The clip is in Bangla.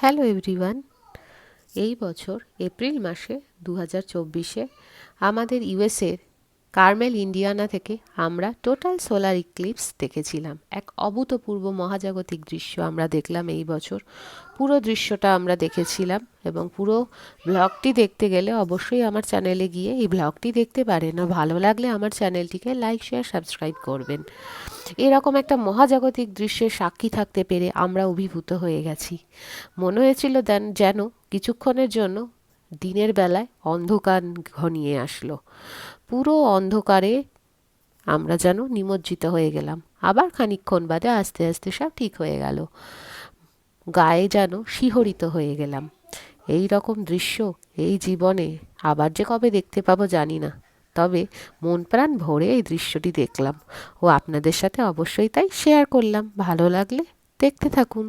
Hello everyone. এই বছর এপ্রিল মাসে 2024-এ আমাদের ইউএসের কার্মেল ইন্ডিয়ানা থেকে আমরা টোটাল সোলার ইক্লিপস দেখেছিলাম। এক অভূতপূর্ব মহাজাগতিক দৃশ্য আমরা দেখলাম এই বছর। পুরো দৃশ্যটা আমরা দেখেছিলাম এবং পুরো ব্লগটি দেখতে গেলে অবশ্যই আমার চ্যানেলে গিয়ে এই ব্লগটি দেখতে পারেন। আর ভালো লাগলে আমার চ্যানেলটিকে লাইক, শেয়ার, সাবস্ক্রাইব করবেন। এরকম একটা মহাজাগতিক দৃশ্যের সাক্ষী থাকতে পেরে আমরা অভিভূত হয়ে গেছি। মনে হয়েছিল যেন কিছুক্ষণের জন্য দিনের বেলায় অন্ধকার ঘনিয়ে আসলো। পুরো অন্ধকারে আমরা যেন নিমজ্জিত হয়ে গেলাম। আবার খানিকক্ষণ বাদে আস্তে আস্তে সব ঠিক হয়ে গেল। গায়ে যেন শিহরিত হয়ে গেলাম। এই রকম দৃশ্য এই জীবনে আবার যে কবে দেখতে পাবো জানি না, তবে মন প্রাণ ভরে এই দৃশ্যটি দেখলাম ও আপনাদের সাথে অবশ্যই তাই শেয়ার করলাম। ভালো লাগলে দেখতে থাকুন।